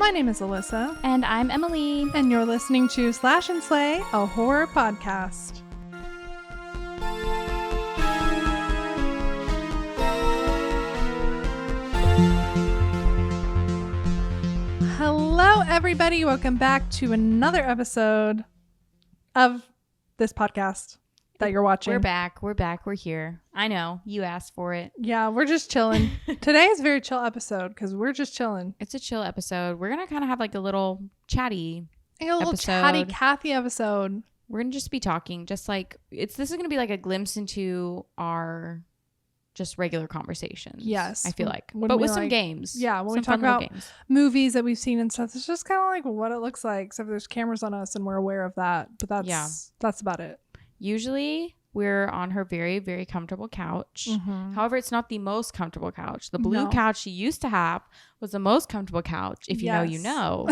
My name is Alyssa. And I'm Emily. And you're listening to Slash and Slay, a horror podcast. Hello, everybody. Welcome back to another episode of this podcast that you're watching. We're back. We're here. I know. You asked for it. Yeah, we're just chilling. Today is a very chill episode because we're just chilling. It's a chill episode. We're going to kind of have like a little chatty chatty Kathy episode. We're going to just be talking, just like this is going to be like a glimpse into our just regular conversations. Yes. I feel like. But with some games. Yeah, when we talk about movies that we've seen and stuff, it's just kind of like what it looks like. Except there's cameras on us and we're aware of that. But that's about it. Usually we're on her very, very comfortable couch. Mm-hmm. However, it's not the most comfortable couch. The blue couch she used to have was the most comfortable couch. If you know, you know.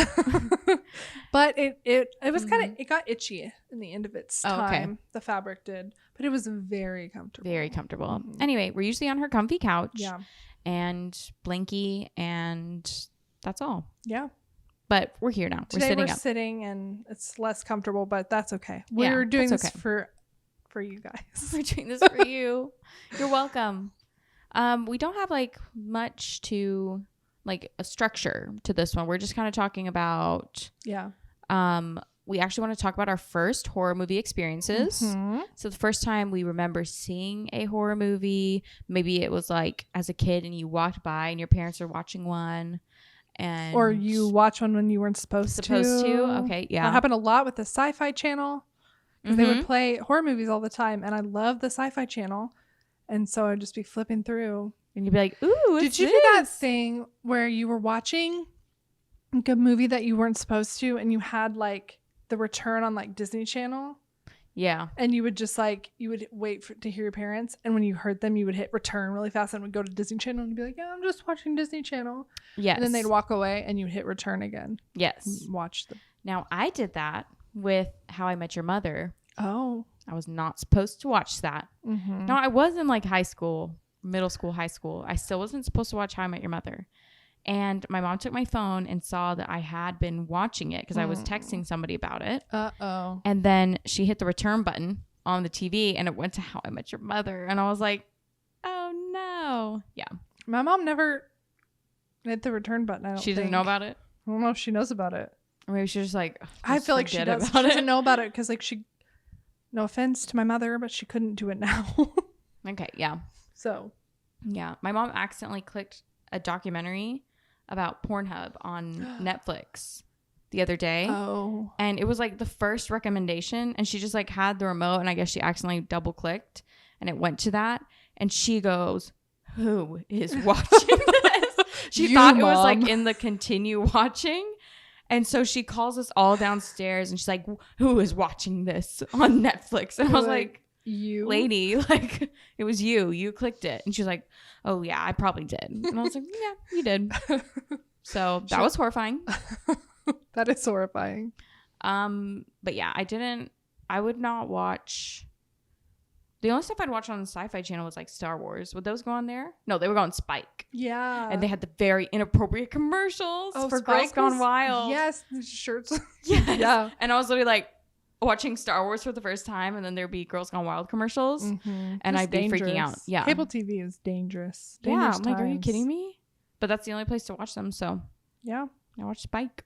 But it was kind of, it got itchy in the end of its time. Okay. The fabric did. But it was very comfortable. Very comfortable. Mm-hmm. Anyway, we're usually on her comfy couch. Yeah. And blankie, and that's all. Yeah. But we're here now. Today we're sitting and it's less comfortable, but that's okay. We're doing this for you guys. We're doing this for you. You're welcome. We don't have like much to like a structure to this one. We're just kind of talking about we actually want to talk about our first horror movie experiences. Mm-hmm. So the first time we remember seeing a horror movie, maybe it was like as a kid and you walked by and your parents are watching one. Or you watch one when you weren't supposed to. Okay, yeah. That happened a lot with the Sci-Fi Channel. Because they would play horror movies all the time. And I love the Sci-Fi Channel. And so I'd just be flipping through. And you'd be like, ooh, did you do that thing where you were watching like a movie that you weren't supposed to and you had like the return on like Disney Channel? Yeah. And you would just like, you would wait to hear your parents. And when you heard them, you would hit return really fast and would go to Disney Channel and be like, yeah, I'm just watching Disney Channel. Yes. And then they'd walk away and you'd hit return again. Yes. Watch them. Now, I did that with How I Met Your Mother. Oh. I was not supposed to watch that. Mm-hmm. No, I was in like high school, middle school, high school. I still wasn't supposed to watch How I Met Your Mother. And my mom took my phone and saw that I had been watching it because I was texting somebody about it. Uh-oh. And then she hit the return button on the TV and it went to How I Met Your Mother. And I was like, oh, no. Yeah. My mom never hit the return button. She doesn't know about it? I don't know if she knows about it. Or maybe she's just like, I feel like she does. She doesn't know about it because like no offense to my mother, but she couldn't do it now. Okay. Yeah. So. Yeah. My mom accidentally clicked a documentary about Pornhub on Netflix the other day. Oh. And it was like the first recommendation and she just like had the remote and I guess she accidentally double clicked and it went to that and she goes, who is watching this? She thought it was like in the continue watching. And so she calls us all downstairs and she's like, who is watching this on Netflix? And I was like, you lady, like it was you clicked it. And she's like, oh yeah, I probably did. And I was like, yeah, you did. So that was horrifying. That is horrifying. But yeah, I would not watch. The only stuff I'd watch on the Sci-Fi Channel was like Star Wars. Would those go on there? No, they were going Spike. Yeah. And they had the very inappropriate commercials for Girls Gone Wild. Yes, the shirts. Yes. Yeah. And I was literally like watching Star Wars for the first time and then there'd be Girls Gone Wild commercials and I'd be freaking out. Yeah. Cable TV is dangerous. Yeah. I'm like, are you kidding me? But that's the only place to watch them. So yeah. I watch Spike.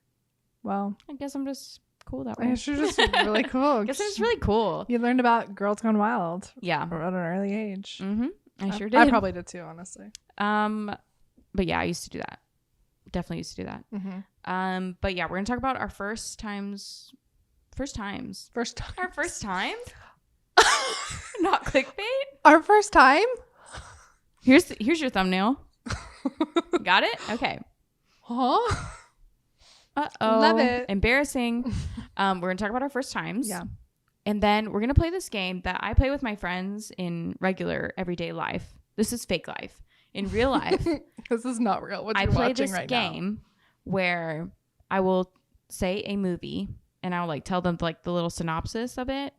Well, I guess I'm just cool that way. I guess you're just really cool. I guess it's really cool. You learned about Girls Gone Wild. Yeah. At an early age. Mm-hmm. I sure did. I probably did too, honestly. But yeah, I used to do that. Definitely used to do that. Mm-hmm. But yeah, we're gonna talk about our first times. Our first time. Not clickbait. Our first time. Here's your thumbnail. Got it? Okay. Huh? Uh-oh. Love it. Embarrassing. We're gonna talk about our first times. Yeah. And then we're gonna play this game that I play with my friends in regular everyday life. This is fake life. In real life, this is not real. What I you're play watching this right game where I will say a movie and I'll like tell them like the little synopsis of it,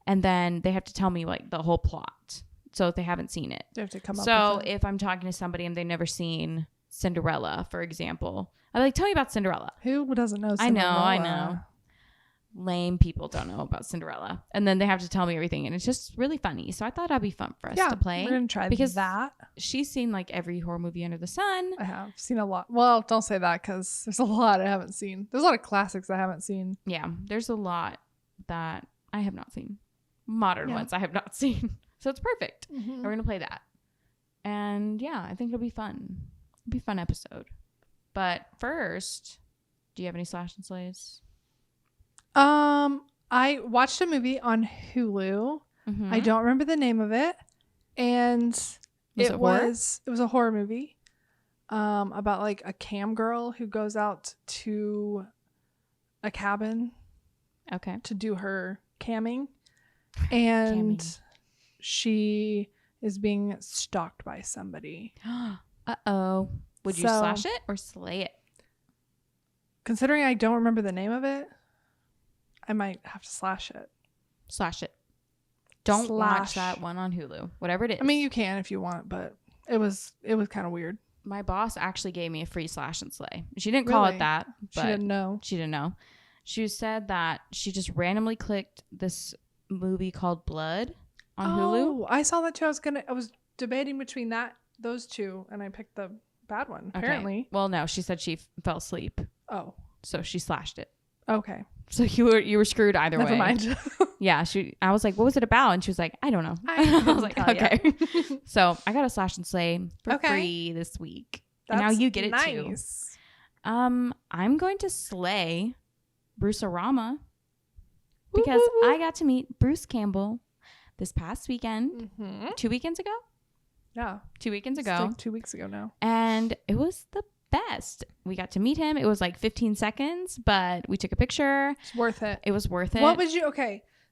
and then they have to tell me like the whole plot. So if they haven't seen it, they have to come up. So if I'm talking to somebody and they've never seen Cinderella, for example. I'm like, tell me about Cinderella. Who doesn't know Cinderella? I know. Lame people don't know about Cinderella. And then they have to tell me everything. And it's just really funny. So I thought that'd be fun for us to play. We're going to try because that. She's seen like every horror movie under the sun. I have seen a lot. Well, don't say that because there's a lot I haven't seen. There's a lot of classics I haven't seen. Yeah, there's a lot that I have not seen. Modern ones I have not seen. So it's perfect. Mm-hmm. And we're going to play that. And yeah, I think it'll be fun. It'll be a fun episode. But first, do you have any Slash and Slays? I watched a movie on Hulu. Mm-hmm. I don't remember the name of it. And it was a horror movie. About like a cam girl who goes out to a cabin. Okay. To do her camming. And she is being stalked by somebody. Uh-oh. Would you slash it or slay it? Considering I don't remember the name of it, I might have to slash it. Slash it. Don't watch that one on Hulu. Whatever it is. I mean, you can if you want, but it was kind of weird. My boss actually gave me a free Slash and Slay. She didn't call it that, but she didn't know. She said that she just randomly clicked this movie called Blood on Hulu. Oh, I saw that too. I was debating between those two, and I picked the bad one. Apparently. Okay. Well, no, she said she fell asleep. Oh, so she slashed it. Okay. So you were screwed either way. Never mind. Yeah. I was like, what was it about? And she was like, I don't know. I was like, okay. So I got a Slash and Slay for free this week. And now you get it too. I'm going to slay Bruce Arama because I got to meet Bruce Campbell this past weekend. Mm-hmm. 2 weekends ago? Yeah. 2 weekends ago. It's like 2 weeks ago now. And it was the best. We got to meet him. It was like 15 seconds, but we took a picture. It's worth it. It was worth it.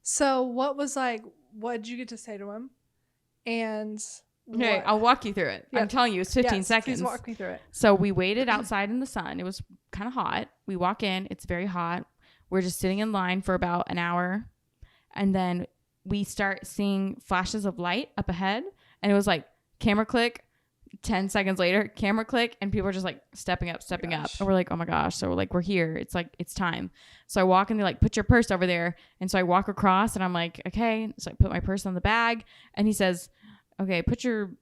So what did you get to say to him? And okay, I'll walk you through it. Yeah. I'm telling you, it's 15 seconds. Please walk me through it. So we waited outside in the sun. It was kind of hot. We walk in. It's very hot. We're just sitting in line for about an hour. And then we start seeing flashes of light up ahead. And it was like camera click. 10 seconds later, camera click, and people are just like stepping up. And we're like, oh my gosh. So we're here. It's like, it's time. So I walk and they're like, put your purse over there. And so I walk across and I'm like, okay. So I put my purse on the bag and he says, okay, put your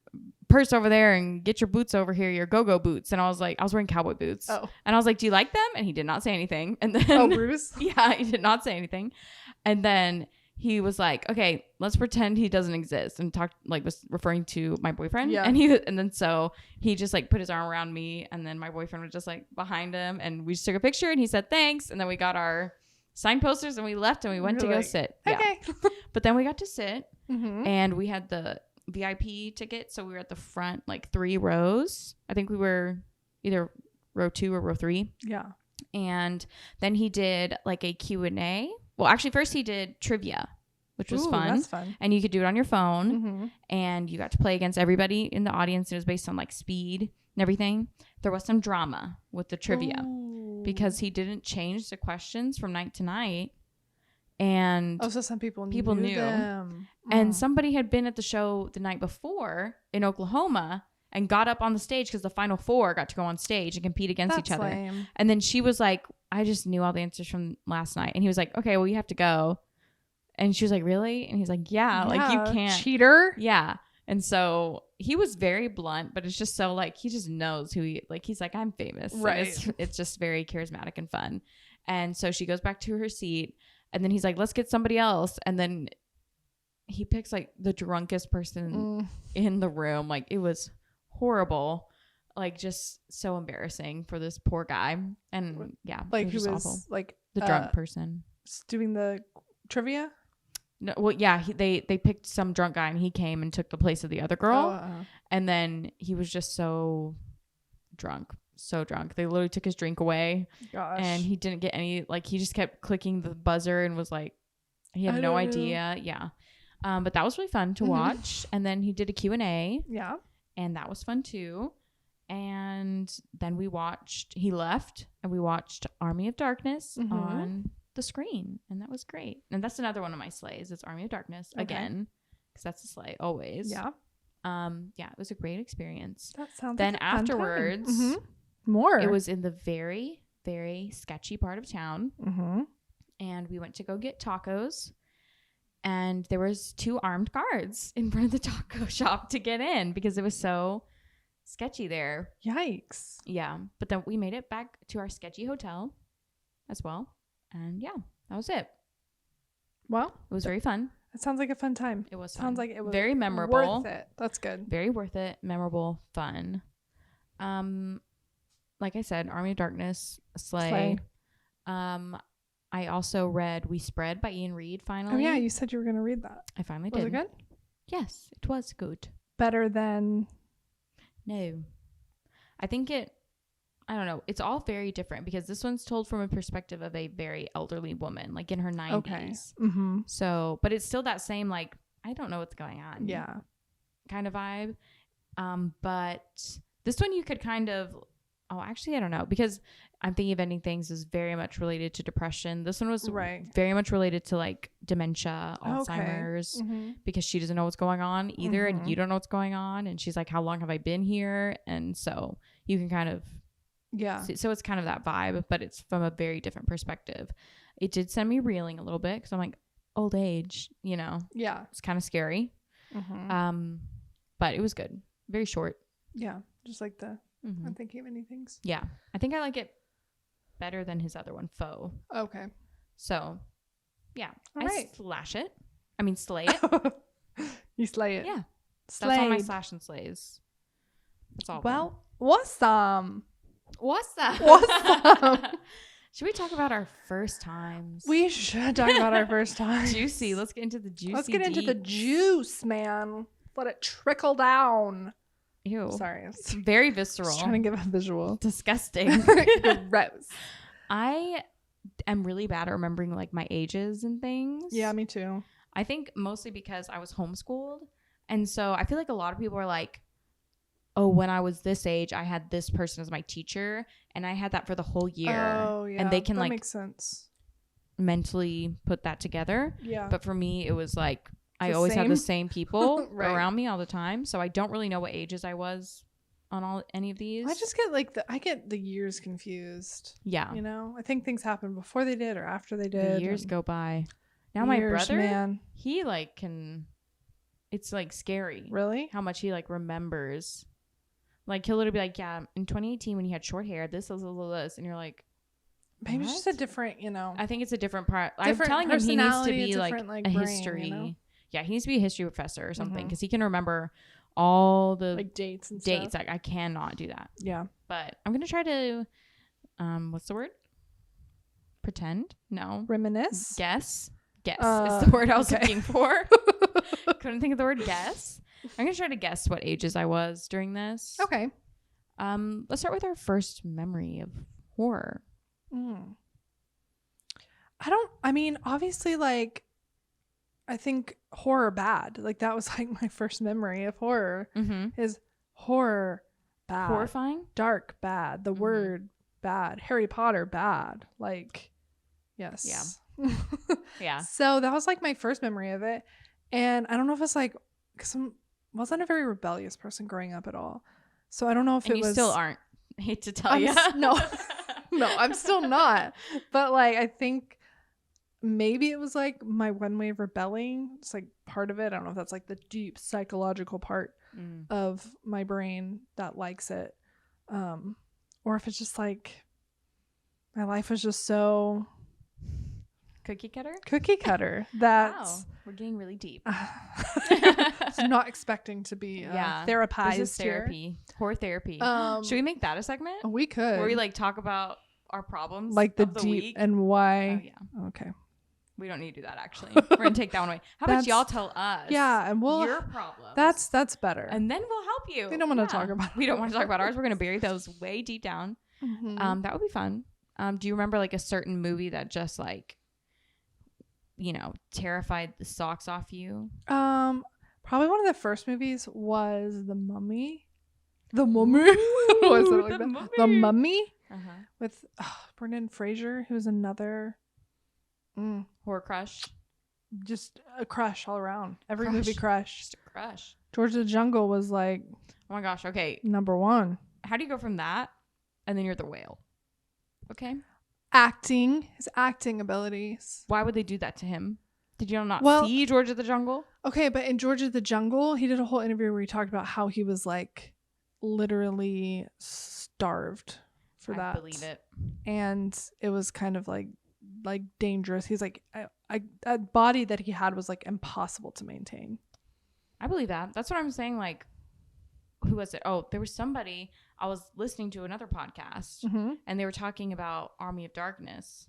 purse over there and get your boots over here, your go-go boots. And I was wearing cowboy boots. Oh. And I was like, do you like them? And he did not say anything. And then, Bruce? Yeah, he did not say anything. And then he was like, okay, let's pretend he doesn't exist, and was referring to my boyfriend. Yeah. And then so he just like put his arm around me, and then my boyfriend was just like behind him, and we just took a picture, and he said thanks, and then we got our signed posters, and we left, and we went to go sit. Okay. Yeah. But then we got to sit, and we had the VIP ticket, so we were at the front like 3 rows. I think we were either row 2 or row 3. Yeah. And then he did like a Q&A. Well, actually, first he did trivia, which was fun. That's fun. And you could do it on your phone. And you got to play against everybody in the audience. It was based on like speed and everything. There was some drama with the trivia because he didn't change the questions from night to night. And so some people knew them. And somebody had been at the show the night before in Oklahoma and got up on the stage because the final 4 got to go on stage and compete against each other. Lame. And then she was like, I just knew all the answers from last night. And he was like, okay, well, you have to go. And she was like, really? And he's like, yeah, like you can't. Cheater. Yeah. And so he was very blunt, but it's just so like, he just knows who he's like, I'm famous. Right. It's just very charismatic and fun. And so she goes back to her seat and then he's like, let's get somebody else. And then he picks like the drunkest person in the room. Like it was horrible. Like just so embarrassing for this poor guy. And yeah, like he was awful. Like the drunk person doing the trivia. No, well, yeah, they picked some drunk guy and he came and took the place of the other girl. And then he was just so drunk. They literally took his drink away. Gosh. And he didn't get any, like he just kept clicking the buzzer and was like, he had no idea. Yeah. But that was really fun to watch. And then he did a Q&A. Yeah. And that was fun too. And then he left and we watched Army of Darkness on the screen. And that was great. And that's another one of my slays. It's Army of Darkness again. Because that's a slay always. Yeah. Yeah, it was a great experience. That sounds then like a afterwards, fun time. More. It was in the very, very sketchy part of town. Mm-hmm. And we went to go get tacos. And there was 2 armed guards in front of the taco shop to get in because it was so sketchy there. Yikes. Yeah. But then we made it back to our sketchy hotel as well. And yeah, that was it. Well, it was very fun. It sounds like a fun time. It was fun. Sounds like it was very memorable. Worth it. That's good. Very worth it. Memorable. Fun. Like I said, Army of Darkness, Slay. I also read We Spread by Ian Reid finally. Oh yeah, you said you were going to read that. I finally did. Was it good? Yes, it was good. Better than? No. I think I don't know. It's all very different because this one's told from a perspective of a very elderly woman, like in her 90s. Okay. Mm-hmm. So, but it's still that same, like, I don't know what's going on. Yeah. Kind of vibe. But this one you could kind of, actually, I don't know, because I'm thinking of Ending Things is very much related to depression. This one was very much related to like dementia, Alzheimer's, because she doesn't know what's going on either. And you don't know what's going on. And she's like, how long have I been here? And so you can kind of, so it's kind of that vibe, but it's from a very different perspective. It did send me reeling a little bit because I'm like, old age, you know? Yeah. It's kind of scary. But it was good. Very short. Yeah. Just like I'm thinking of Ending Things. Yeah. I think I like it better than his other one, Foe. Okay. So, yeah. All right. Slay it. You slay it. Yeah. Slayed. That's all my slash and slays. That's all. Well, awesome. What's that? Awesome. Should we talk about our first times? We should talk about our first times. Juicy. Let's get into the juicy. Let's get into the juice, man. Let it trickle down. Ew. Sorry. It's very visceral. Just trying to give a visual. Disgusting. Gross. I am really bad at remembering like my ages and things. Yeah, me too. I think mostly because I was homeschooled. And so I feel like a lot of people are like, oh, when I was this age, I had this person as my teacher. And I had that for the whole year. Oh, yeah. And they can that like makes sense. Mentally put that together. Yeah. But for me, it was like, I always have the same people around me all the time. So I don't really know what ages I was on any of these. I just get I get the years confused. Yeah. You know, I think things happen before they did or after they did. The years go by. Now my brother, man. He like it's like scary. Really? How much he like remembers. Like he'll literally be like, yeah, in 2018 when you had short hair, this. And you're like, maybe it's just a different, you know. I think it's a different part. I'm telling him he needs to be like a brain, history. You know? Yeah, he needs to be a history professor or something because he can remember all the like dates and stuff. stuff. Like I cannot do that. Yeah. But I'm going to try to, what's the word? Pretend? No. Reminisce? Guess is the word I was looking for. Couldn't think of the word guess. I'm going to try to guess what ages I was during this. Okay. Let's start with our first memory of horror. Obviously, like, I think horror bad. Like, that was, like, my first memory of horror is horror bad. Horrifying? Dark bad. The word bad. Harry Potter bad. Like, yes. Yeah. Yeah. So that was, like, my first memory of it. And I don't know if it's, like, because I wasn't a very rebellious person growing up at all. So I don't know if and you still aren't. I hate to tell you. No, I'm still not. But like, I think maybe it was like my one way of rebelling. It's like part of it. I don't know if that's like the deep psychological part of my brain that likes it. Or if it's just like my life was just so cookie cutter that wow, we're getting really deep. I'm not expecting to be therapized. This is therapy. Horror therapy. Should we make that a segment? We could. Where we like talk about our problems, like the of deep week. And why. Oh yeah. Okay. We don't need to do that actually. We're gonna take that one away. How about y'all tell us? Yeah, and your problems. That's better. And then we'll help you. We don't want to talk about. We don't want to talk about ours. We're gonna bury those way deep down. That would be fun. Do you remember like a certain movie that just like, you know, terrified the socks off you? Probably one of the first movies was The Mummy. The Mummy? Was it like that? The Mummy? With Brendan Fraser, who's another horror crush. Just a crush all around. Every movie crush. Just a crush. George of the Jungle was like, oh my gosh, okay, number one. How do you go from that and then you're the whale? Okay. His acting abilities. Why would they do that to him? Did you not see George of the Jungle? Okay, but in George of the Jungle, he did a whole interview where he talked about how he was like literally starved for that. I believe it. And it was kind of like dangerous. He's like, a body that he had was like impossible to maintain. I believe that. That's what I'm saying. Like, who was it? Oh, there was somebody. I was listening to another podcast, and they were talking about Army of Darkness,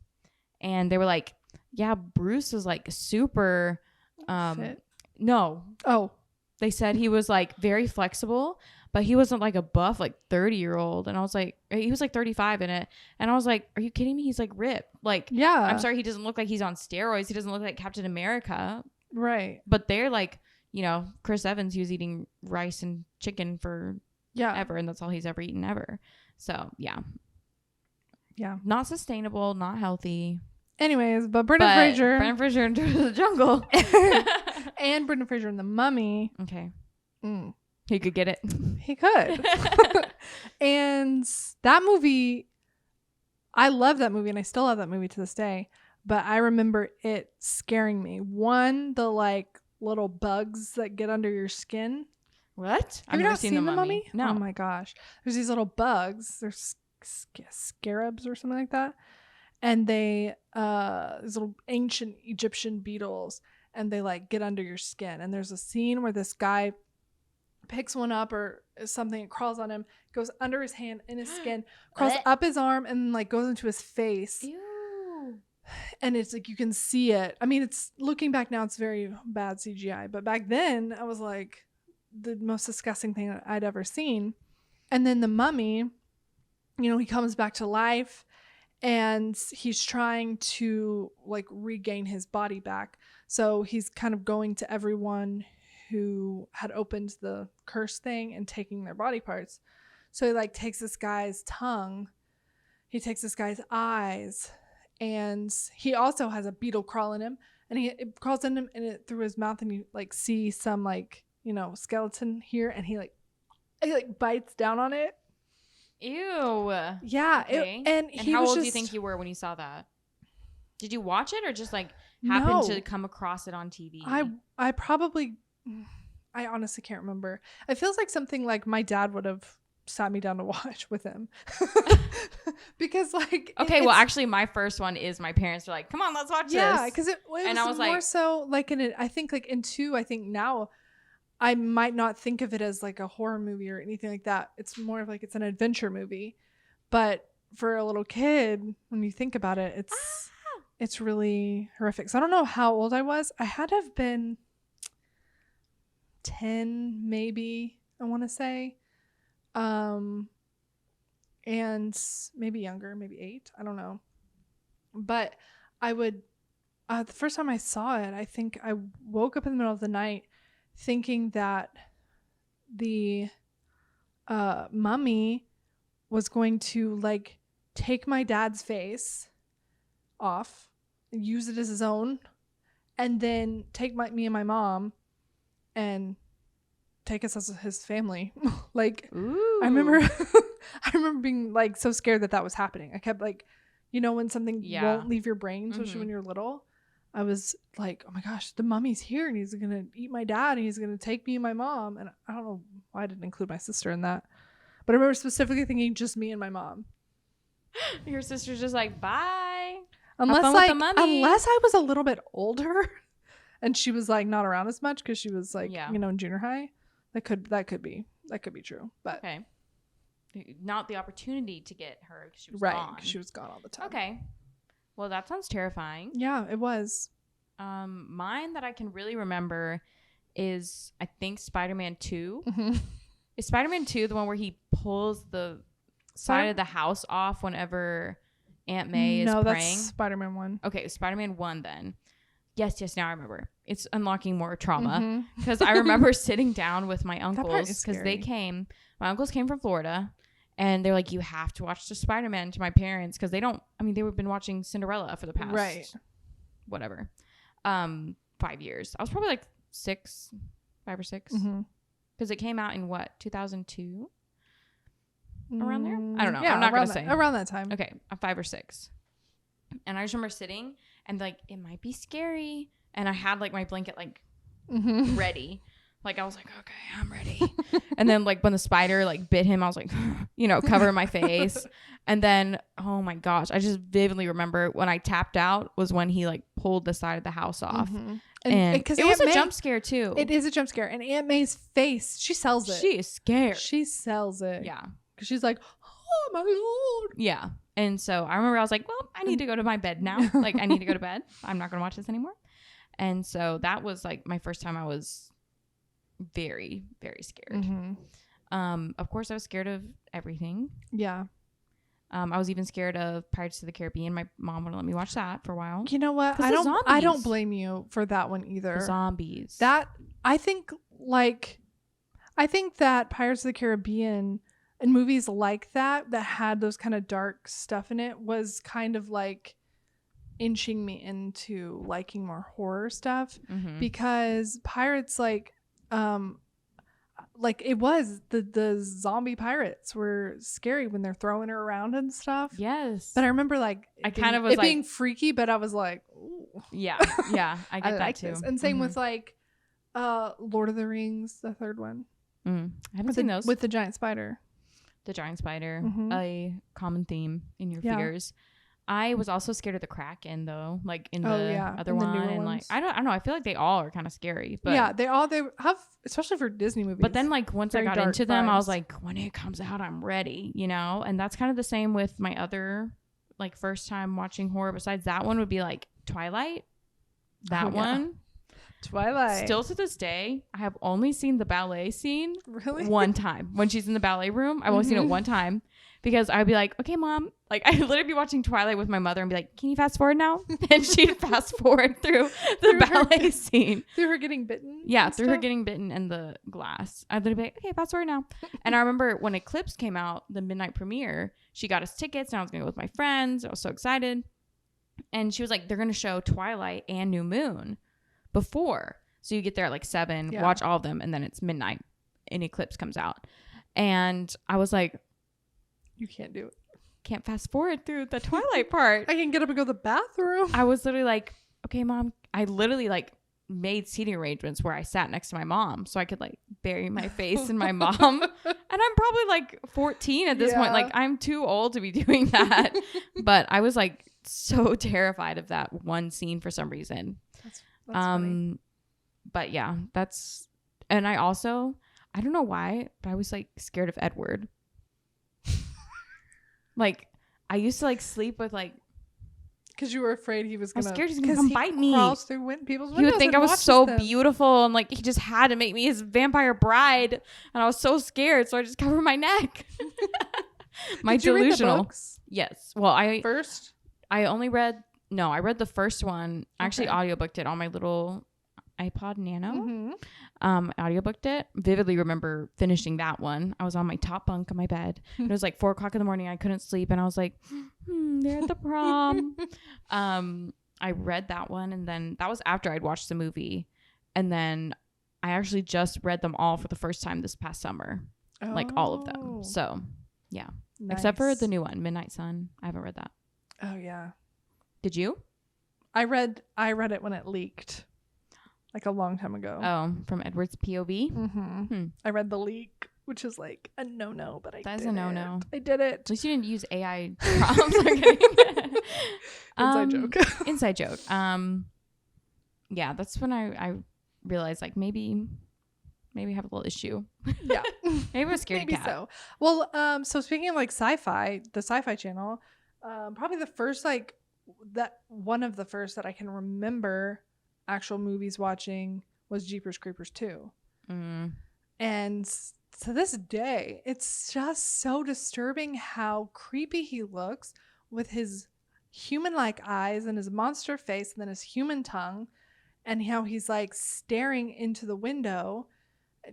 and they were like, yeah, Bruce was like super fit? No. Oh. They said he was like very flexible, but he wasn't like a buff like 30-year-old. And I was like, he was like 35 in it. And I was like, are you kidding me? He's like ripped. Like, yeah. I'm sorry, he doesn't look like he's on steroids. He doesn't look like Captain America. Right. But they're like, you know, Chris Evans, he was eating rice and chicken for ever, and that's all he's ever eaten ever. So yeah. Not sustainable, not healthy. Anyways, but Brendan Fraser in the Jungle, and Brendan Fraser in The Mummy. Okay, he could get it. He could. And that movie, I love that movie, and I still love that movie to this day. But I remember it scaring me. One, the like little bugs that get under your skin. What? Have you not seen The Mummy? No. Oh my gosh. There's these little bugs. They're scarabs or something like that. And they, these little ancient Egyptian beetles, and they like get under your skin. And there's a scene where this guy picks one up or something, it crawls on him, goes under his hand in his skin, crawls up his arm, and like goes into his face. Ew. And it's like, you can see it. I mean, it's looking back now, it's very bad CGI. But back then, I was like, the most disgusting thing I'd ever seen. And then The Mummy, you know, he comes back to life, and he's trying to like regain his body back. So he's kind of going to everyone who had opened the curse thing and taking their body parts. So he like takes this guy's tongue, he takes this guy's eyes, and he also has a beetle crawl in him, and it crawls in him and it through his mouth, and you like see some like, you know, skeleton here, and he bites down on it. Ew. Yeah. Okay. And how old do you think you were when you saw that? Did you watch it or just like happened to come across it on TV? I probably, I honestly can't remember. It feels like something like my dad would have sat me down to watch with him. Because like, okay, well actually my first one is my parents were like, come on, let's watch this. Yeah, because it was, and I was more like, so like I think like in 2, I think now I might not think of it as like a horror movie or anything like that. It's more of like, it's an adventure movie. But for a little kid, when you think about it, it's really horrific. So I don't know how old I was. I had to have been 10 maybe, I want to say. And maybe younger, maybe 8. I don't know. But I would, the first time I saw it, I think I woke up in the middle of the night thinking that the mummy was going to like take my dad's face off and use it as his own, and then take me and my mom and take us as his family. Like, ooh. I remember being like so scared that was happening. I kept like, you know, when something won't leave your brain, especially when you're little, I was like, oh my gosh, the mummy's here and he's going to eat my dad and he's going to take me and my mom. And I don't know why I didn't include my sister in that. But I remember specifically thinking just me and my mom. Your sister's just like, bye. Unless I was a little bit older and she was like not around as much because she was like, you know, in junior high. That could be true. But okay. Not the opportunity to get her because she was gone. She was gone all the time. Okay. Well, that sounds terrifying. Yeah, it was. Mine that I can really remember is, I think, Spider-Man 2. Mm-hmm. Is Spider-Man 2 the one where he pulls the side of the house off whenever Aunt May is praying? No, that's Spider-Man 1. Okay, Spider-Man 1 then. Yes, now I remember. It's unlocking more trauma. Because I remember sitting down with my uncles because my uncles came from Florida. And they're like, you have to watch the Spider-Man to my parents because they've been watching Cinderella for the past, whatever, 5 years. I was probably like 5 or 6. Mm-hmm. Because it came out in what, 2002? Around there? I don't know. Yeah, I'm not going to say. Around that time. Okay, 5 or 6. And I just remember sitting and like, it might be scary. And I had like my blanket like ready. Like I was like, okay, I'm ready. And then like when the spider like bit him, I was like, cover my face. And then, oh my gosh, I just vividly remember when I tapped out was when he like pulled the side of the house off. And it was a jump scare too. It is a jump scare. And Aunt May's face, she sells it. She is scared. She sells it. Yeah. Because she's like, oh my Lord. Yeah. And so I remember I was like, well, I need to go to my bed now. Like I need to go to bed. I'm not going to watch this anymore. And so that was like my first time I was very, very scared. Of course I was scared of everything. Yeah. I was even scared of Pirates of the Caribbean. My mom wouldn't let me watch that for a while. You know what? I don't blame you for that one either. The zombies. I think that Pirates of the Caribbean and movies like that had those kind of dark stuff in it was kind of like inching me into liking more horror stuff because pirates like it was the zombie pirates were scary when they're throwing her around and stuff. Yes. But I remember like being freaky, but I was like, ooh. Yeah. I get that too. This. And same with like Lord of the Rings, the third one. I haven't seen those. With the giant spider. The giant spider, a common theme in your fears. I was also scared of the Kraken though, like in the other one, and like I don't know. I feel like they all are kind of scary, but yeah, they have, especially for Disney movies. But then like once I got into them, I was like, when it comes out, I'm ready, And that's kind of the same with my other like first time watching horror. Besides that one would be like Twilight. That one. Twilight. Still to this day, I have only seen the ballet scene one time. When she's in the ballet room, I've only seen it one time because I'd be like, okay, Mom. Like, I'd literally be watching Twilight with my mother and be like, can you fast forward now? And she'd fast forward through the ballet scene. Through her getting bitten? Yeah, through her getting bitten in the glass. I'd literally be like, okay, fast forward now. And I remember when Eclipse came out, the midnight premiere, she got us tickets and I was going to go with my friends. I was so excited. And she was like, they're going to show Twilight and New Moon before. So you get there at like 7, watch all of them, and then it's midnight and Eclipse comes out. And I was like, you can't do it. Can't fast forward through the Twilight part. I can get up and go to the bathroom. I was literally like, okay, Mom. I literally like made seating arrangements where I sat next to my mom so I could like bury my face in my mom. And I'm probably like 14 at this point. Like I'm too old to be doing that. But I was like so terrified of that one scene for some reason. That's funny. But yeah, and I don't know why, but I was like scared of Edward. Like I used to like sleep with like, because you were afraid he was gonna. I was scared he's gonna come bite me. Crawls through people's windows. He would think I was so beautiful and like he just had to make me his vampire bride, and I was so scared, so I just covered my neck. My Did you delusional. read the books? Yes. Well, I read the first one. I actually audiobooked it on my little iPod Nano. Audiobooked it. Vividly remember finishing that one. I was on my top bunk on my bed. It was like 4:00 in the morning. I couldn't sleep, and I was like, they're at the prom. I read that one, and then that was after I'd watched the movie, and then I actually just read them all for the first time this past summer, like all of them. So yeah, except for the new one, Midnight Sun. I haven't read that. Oh yeah. Did you? I read it when it leaked. Like a long time ago. Oh, from Edward's POV? I read the leak, which is like a no-no, but I did it. That's a no-no. I did it. At least you didn't use AI prompts. Inside joke. Inside joke. Yeah, that's when I realized like maybe I have a little issue. Yeah. Maybe I'm a scaredy cat. So. Well, so speaking of like sci-fi, the Sci-Fi Channel, probably the first one of the first that I can remember actual movies watching was Jeepers Creepers 2. And to this day, it's just so disturbing how creepy he looks with his human-like eyes and his monster face and then his human tongue, and how he's like staring into the window.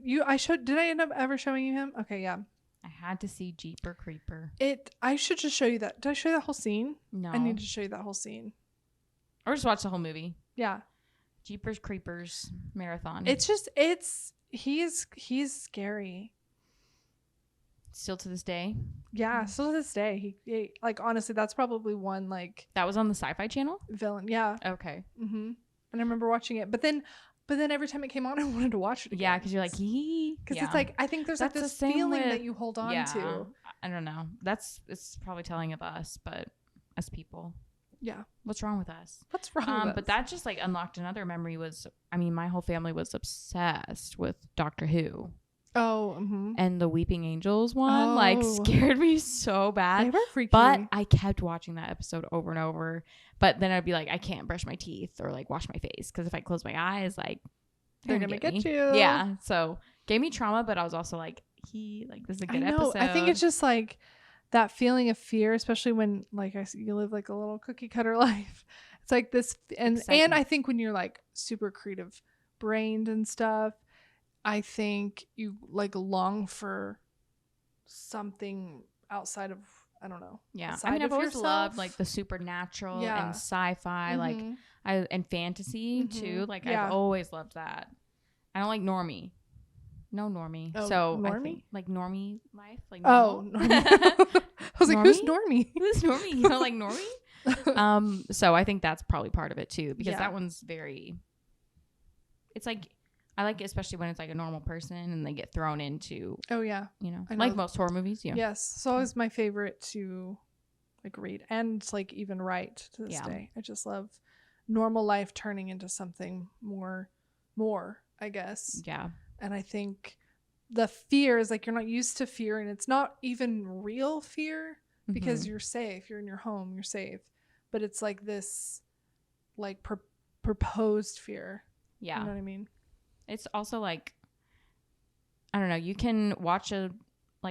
Did I end up ever showing you him? Okay, yeah. I had to see Jeeper Creeper. I should just show you that. Did I show you that whole scene? No. I need to show you that whole scene. Or just watch the whole movie. Yeah. Jeepers Creepers marathon. It's He's scary. Still to this day? Yeah, still to this day. He like, honestly, that's probably one, like... That was on the Sci-Fi Channel? Villain, yeah. Okay. Mm-hmm. And I remember watching it. But then every time it came on, I wanted to watch it again. Yeah, because you're like, Because it's like, I think there's like this feeling that you hold on to. I don't know. It's probably telling of us, but as people. Yeah. What's wrong with us? What's wrong with us? But that just like unlocked another memory my whole family was obsessed with Doctor Who. Oh, mm-hmm. And the Weeping Angels one like scared me so bad. They were freaky. But I kept watching that episode over and over. But then I'd be like, I can't brush my teeth or like wash my face because if I close my eyes, like they're gonna get you. Yeah. So gave me trauma, but I was also like, this is a good episode. I think it's just like that feeling of fear, especially when like you live like a little cookie cutter life. It's like this, and I think when you're like super creative brained and stuff, I think you like long for something outside of, I don't know. Yeah. I mean, I've always loved like the supernatural and sci-fi, like and fantasy too. Like I've always loved that. I don't like normie. No normie. Oh, so normie? I think like normie life. Like normie. I was like, who's normie? Who's normie? You don't like normie? So I think that's probably part of it too, because that one's very, it's like, I like it, especially when it's like a normal person and they get thrown into. Oh yeah, like most horror movies. Yeah. Yes, it's always my favorite to like read and like even write to this day. I just love normal life turning into something more, I guess. Yeah. And I think the fear is like you're not used to fear, and it's not even real fear because you're safe. You're in your home. You're safe, but it's like this, like proposed fear. Yeah. You know what I mean? It's also like, I don't know, you can watch a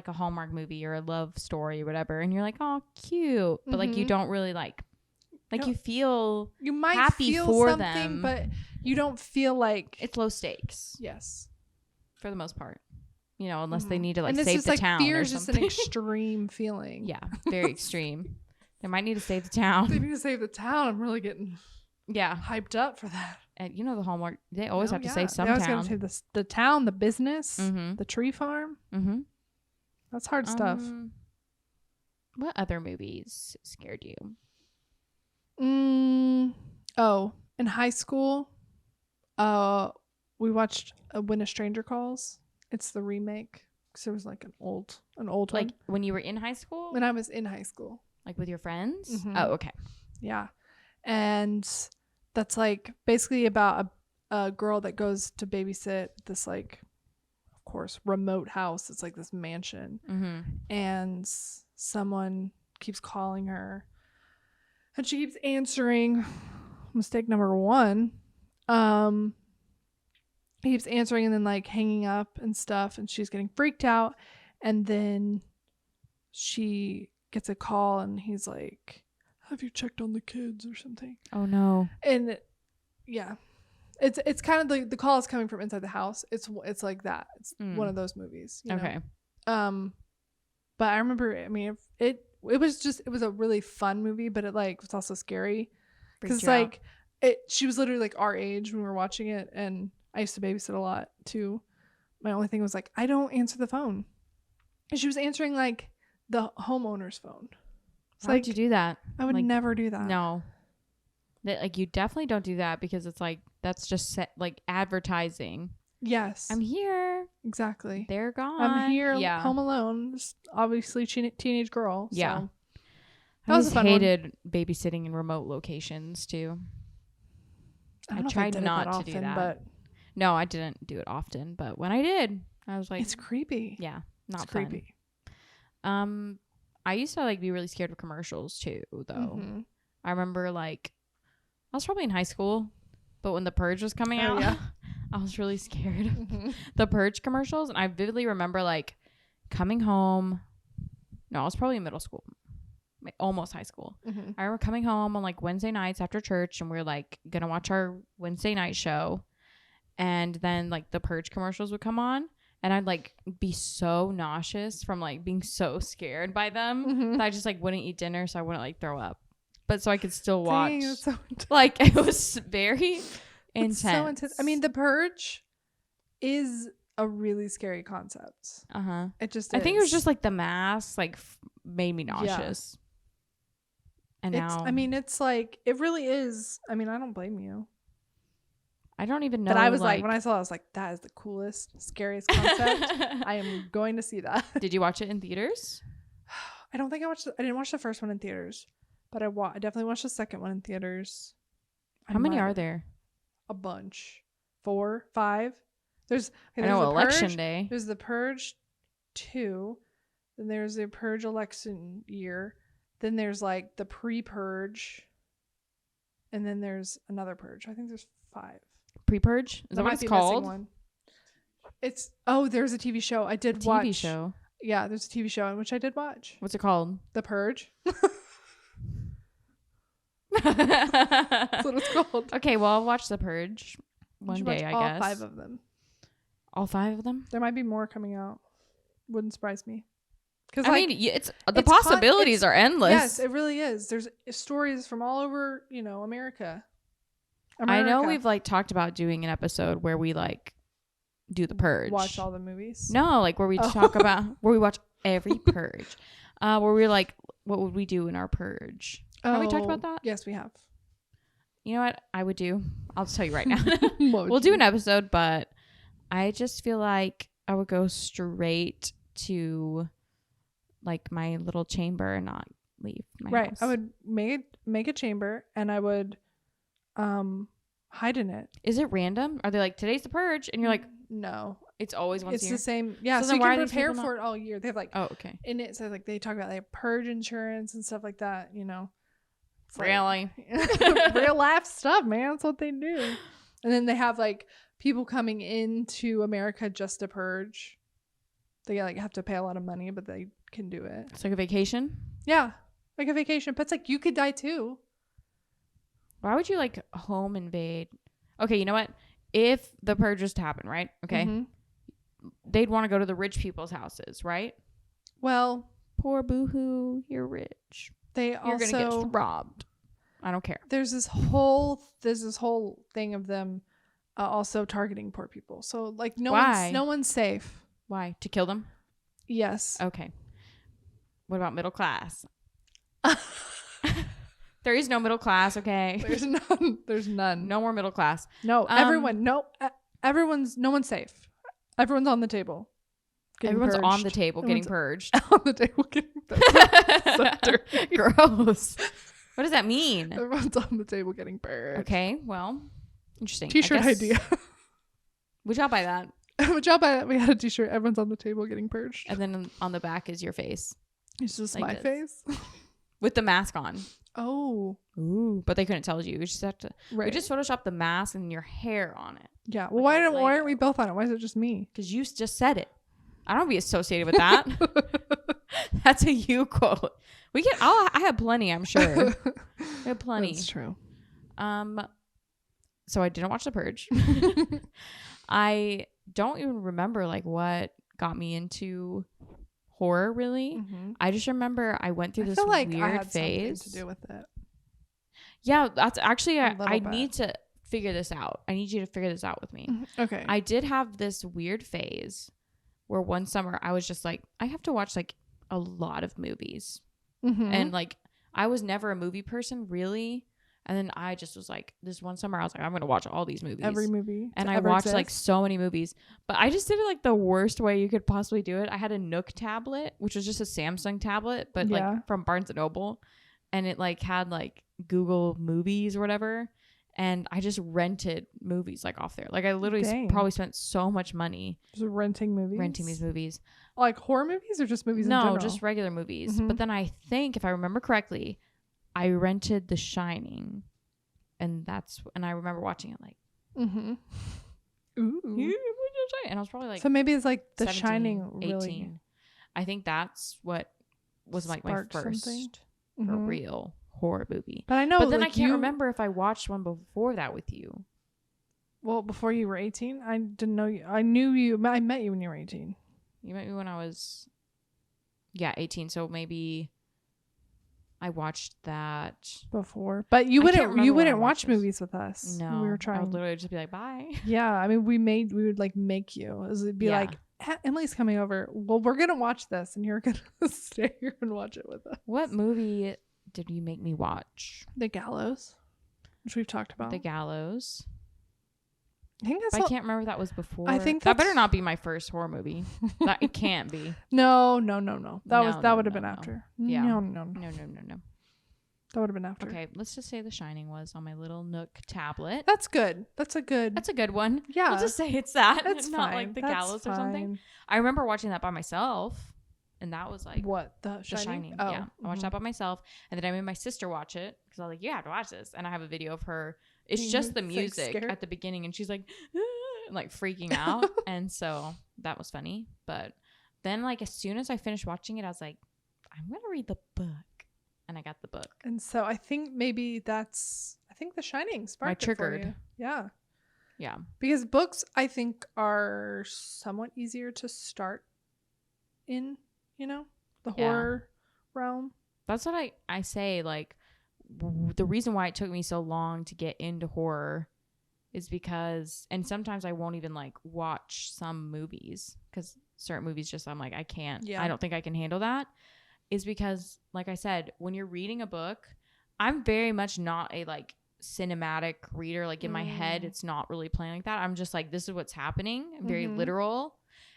Hallmark movie or a love story or whatever, and you're like, oh, cute. But like, you don't really like you feel you might happy feel for something, them, but you don't feel like it's low stakes. Yes. For the most part, unless they need to like and save the town. Fear or is just an extreme feeling. Yeah, very extreme. They might need to save the town. They need to save the town. I'm really getting hyped up for that. And the Hallmark, they always have to save some town. They always got to save the town, the business, the tree farm. Mm-hmm. That's hard stuff. What other movies scared you? Oh, in high school, we watched When a Stranger Calls. It's the remake. Because it was like an old like one. When you were in high school? When I was in high school. Like with your friends? Mm-hmm. Oh, okay. Yeah. And that's like basically about a girl that goes to babysit this like, of course, remote house. It's like this mansion. Mm-hmm. And someone keeps calling her. And she keeps answering. Mistake number one. He keeps answering and then like hanging up and stuff, and she's getting freaked out, and then she gets a call and he's like, have you checked on the kids or something? Oh no. And it's kind of like the call is coming from inside the house. It's like that. It's one of those movies. Okay. But I remember, I mean, it was a really fun movie, but it like was also scary because like she was literally like our age when we were watching it, and I used to babysit a lot too. My only thing was like, I don't answer the phone. And she was answering like the homeowner's phone. Why would you do that? I would never do that. No. Like you definitely don't do that because it's like, that's just like advertising. Yes. I'm here. Exactly. They're gone. I'm here home alone. Just obviously teenage girl. Yeah. So. I always hated babysitting in remote locations too. I tried not to do that. But no, I didn't do it often, but when I did, I was like, it's creepy. Yeah, not it's fun. Creepy. I used to like be really scared of commercials too, though. Mm-hmm. I remember like I was probably in high school, but when The Purge was coming out, I was really scared. Mm-hmm. The Purge commercials, and I vividly remember like coming home. No, I was probably in middle school, almost high school. Mm-hmm. I remember coming home on like Wednesday nights after church, and we were like gonna watch our Wednesday night show. And then like the Purge commercials would come on, and I'd like be so nauseous from like being so scared by them that I just like wouldn't eat dinner, so I wouldn't like throw up, but so I could still watch. Dang, so like it was very intense. It's so intense. I mean, the Purge is a really scary concept. It just I think it was just like the mask like made me nauseous. And now I mean, it's like it really is. I mean, I don't blame you. I don't even know. But I was like when I saw it, I was like, that is the coolest, scariest concept. I am going to see that. Did you watch it in theaters? I don't think I didn't watch the first one in theaters, but I definitely watched the second one in theaters. How many are there? A bunch. 4, 5. There's I know Election Purge, Day. There's the Purge 2. Then there's the Purge election year. Then there's like the pre-Purge. And then there's another Purge. I think there's 5. Pre-Purge? Is that what it's called? One. There's a TV show. I did watch. TV show? Yeah, there's a TV show in which I did watch. What's it called? The Purge. That's what it's called. Okay, well, I'll watch The Purge one day, I guess. All 5 of them. All 5 of them? There might be more coming out. Wouldn't surprise me. Because I mean, it's the possibilities are endless. Yes, it really is. There's stories from all over, America. I know we've like talked about doing an episode where we like do the Purge. Watch all the movies. No, like where we talk about where we watch every Purge. Where we're like, what would we do in our Purge? Have we talked about that? Yes, we have. You know what I would do? I'll just tell you right now. We'll do an episode, but I just feel like I would go straight to like my little chamber and not leave my house. I would make a chamber and I would hide in it. Is it random? Are they like, today's the Purge? And you're like, no. It's always once a year? It's the same. Yeah, so you can prepare for it all year. They have like, okay. In it, so like they talk about like Purge insurance and stuff like that, It's really? Like, real life stuff, man. That's what they do. And then they have like people coming into America just to purge. They like have to pay a lot of money, but they can do it. It's like a vacation? Yeah, like a vacation. But it's like you could die too. Why would you like home invade? Okay, you know what? If the purge was to happen, right? Okay. Mm-hmm. They'd want to go to the rich people's houses, right? Well, poor boohoo, you're rich. You're gonna get robbed. I don't care. There's this whole thing of them also targeting poor people. So like no one's safe. Why? To kill them? Yes. Okay. What about middle class? There is no middle class, okay? There's none. No more middle class. No, everyone. No one's safe. Everyone's on the table. Everyone's on the table getting purged. On the table getting purged. So dirty. Gross. What does that mean? Everyone's on the table getting purged. Okay, well, interesting. T-shirt idea. Would y'all buy that? Would y'all buy that? We had a T-shirt. Everyone's on the table getting purged. And then on the back is your face. It's just like my face. With the mask on. Oh. Ooh. But they couldn't tell you. We just have to. Right. We just photoshopped the mask and your hair on it. Yeah. Well, why aren't we both on it? Why is it just me? Because you just said it. I don't want to be associated with that. That's a you quote. I have plenty, I'm sure. I have plenty. That's true. So I didn't watch The Purge. I don't even remember like what got me into horror really. Mm-hmm. I just remember I went through this weird I had phase to do with it. Yeah, that's actually I need to figure this out. I need you to figure this out with me. Okay. I did have this weird phase where one summer I was just like, I have to watch like a lot of movies. Mm-hmm. And like I was never a movie person really. And then I just was like, this one summer I was like, I'm going to watch all these movies. Every movie. And I watched like so many movies. But I just did it like the worst way you could possibly do it. I had a Nook tablet, which was just a Samsung tablet, but like from Barnes & Noble. And it like had like Google Movies or whatever. And I just rented movies like off there. Like I literally probably spent so much money. Just renting these movies. Like horror movies or just movies in general? No, just regular movies. Mm-hmm. But then I think if I remember correctly, I rented The Shining, and I remember watching it like, mm-hmm. Ooh. And I was probably like, so maybe it's like The 17, Shining, 18. really. I think that's what was like my first for real horror movie. But I know, but then I can't remember if I watched one before that with you. Well, before you were 18, I didn't know you. I knew you. I met you when you were 18. You met me when I was, 18. So maybe. I watched that before, but you wouldn't watch movies with us. No, we were trying. I would literally just be like, bye. Yeah, I mean, we would like make you. It'd be like, Emily's coming over. Well, we're gonna watch this, and you're gonna stay here and watch it with us. What movie did you make me watch? The Gallows, which we've talked about. The Gallows. I think I can't remember if that was before. I think that better not be my first horror movie. It can't be. No. That would have been after. Yeah. No. That would have been after. Okay, let's just say The Shining was on my little Nook tablet. That's good. That's a good one. Yeah. We'll just say it's that. That's not fine. like The That's Gallows fine. or something. I remember watching that by myself, and that was like what? The Shining? Oh, yeah. I watched that by myself, and then I made my sister watch it because I was like, "You have to watch this," and I have a video of her. It's just the music at the beginning, and she's like, like freaking out, and so that was funny. But then, like, as soon as I finished watching it, I was like, I'm gonna read the book. And I got the book. And so I think maybe The Shining sparked it for you. Yeah. Yeah. Because books, I think, are somewhat easier to start in, the horror realm. That's what I say. Like, the reason why it took me so long to get into horror is because, and sometimes I won't even like watch some movies because certain movies just, I'm like, I can't. Yeah. I don't think I can handle that. Is because, like I said, when you're reading a book, I'm very much not a like cinematic reader. Like in my head, it's not really playing like that. I'm just like, this is what's happening. I'm very literal.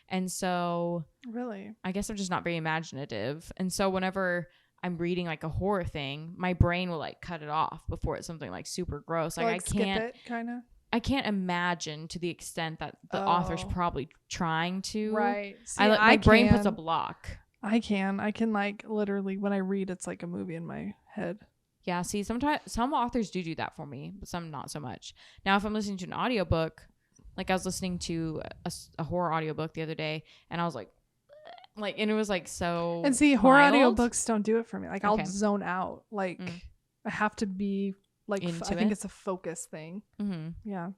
And so really, I guess I'm just not very imaginative. And so whenever I'm reading like a horror thing, my brain will like cut it off before it's something like super gross. Like I can't skip it, kind of. I can't imagine to the extent that the author's probably trying to. Right. See, my brain puts a block. I can like literally when I read, it's like a movie in my head. Yeah. See, sometimes some authors do that for me, but some not so much. Now, if I'm listening to an audiobook, like I was listening to a horror audiobook the other day, and I was like, and it was like so. And see, horror audiobooks don't do it for me. Like I'll zone out. Like I have to be like, I think it's a focus thing. Mm-hmm. Yeah.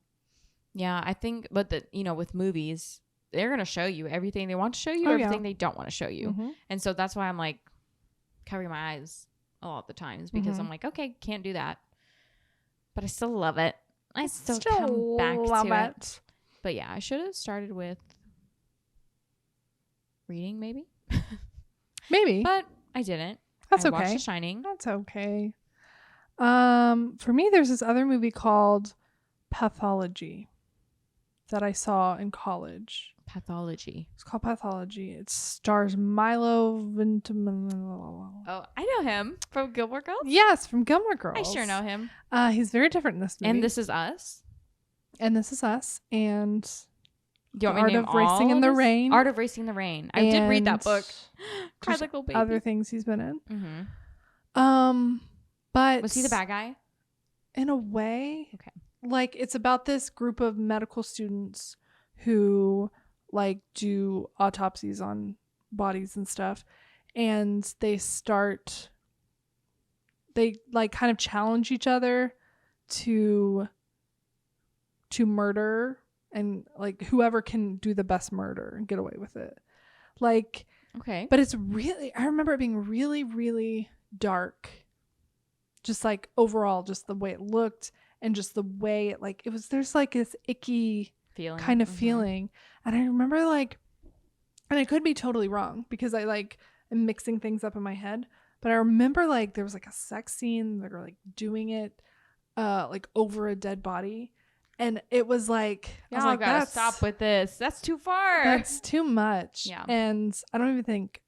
Yeah, I think, but with movies, they're going to show you everything they want to show you, everything they don't want to show you. Mm-hmm. And so that's why I'm like covering my eyes a lot of the times because I'm like, okay, can't do that. But I still love it. I still come back to it. But yeah, I should have started with reading maybe. Maybe. But I didn't. That's I okay. watched The Shining. That's okay. For me, there's this other movie called Pathology that I saw in college. Pathology. It's called Pathology. It stars Milo Ventimiglia. Oh, I know him from Gilmore Girls. Yes, from Gilmore Girls. I sure know him. He's very different in this movie. And This Is Us. And This Is Us. And do you want me to name Art of Racing in the Rain. Art of Racing in the Rain. I did read that book. Cried like a little baby. Other things he's been in. Mm-hmm. But was he the bad guy? In a way. Okay. Like it's about this group of medical students who like do autopsies on bodies and stuff, and they like kind of challenge each other to murder, and like whoever can do the best murder and get away with it. Like, okay. But it's really, I remember it being really, really dark. Just like overall, just the way it looked and just the way it like, it was, there's like this icky feeling, kind of feeling. And I remember like, and I could be totally wrong because I like am mixing things up in my head, but I remember like there was like a sex scene. They were like doing it like over a dead body. And it was like, I was like, gotta stop with this. That's too far. That's too much. Yeah. And I don't even think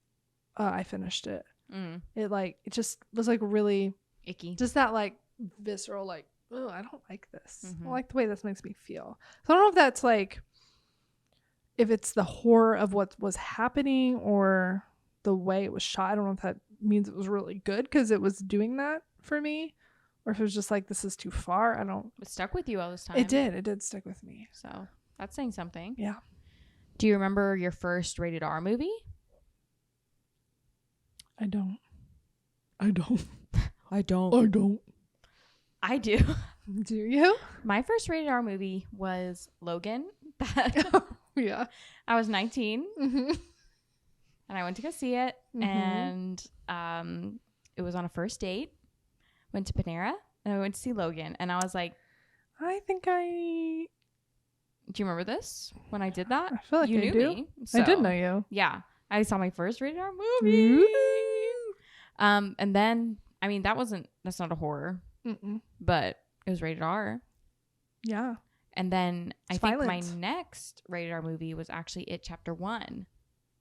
I finished it. It just was like really icky. Just that like visceral, like, oh, I don't like this. I don't like the way this makes me feel. So I don't know if that's like, if it's the horror of what was happening or the way it was shot. I don't know if that means it was really good because it was doing that for me. Or if it was just like, this is too far. It stuck with you all this time. It did stick with me. So that's saying something. Yeah. Do you remember your first rated R movie? I don't. I do. I do. Do you? My first rated R movie was Logan. Yeah. I was 19. And I went to go see it. And it was on a first date. Went to Panera and I went to see Logan. And I was like, I think I... Do you remember this? When I did that? I feel like you I knew do. me. So, I did know you. Yeah. I saw my first rated R movie. Woo-hoo. And then, I mean, that's not a horror. Mm-mm. But it was rated R. Yeah. And then It's I think violent. my next rated R movie was actually It Chapter 1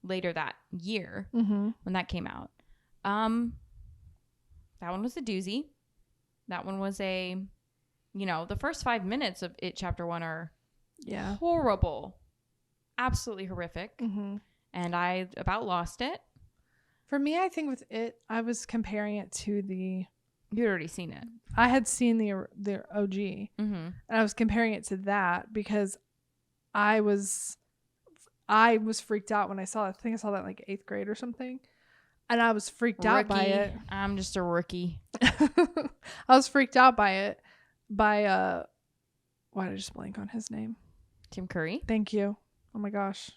later that year Mm-hmm. when that came out. That one was a doozy. That one was the first 5 minutes of It Chapter 1 are horrible. Absolutely horrific. Mm-hmm. And I about lost it. For me, I think with it, I was comparing it to the... You'd already seen it. I had seen the OG. Mm-hmm. And I was comparing it to that because I was freaked out when I saw it. I think I saw that in like 8th grade or something. And I was freaked out by it. I'm just a rookie. I was freaked out by it. Why did I just blank on his name? Tim Curry. Thank you. Oh my gosh.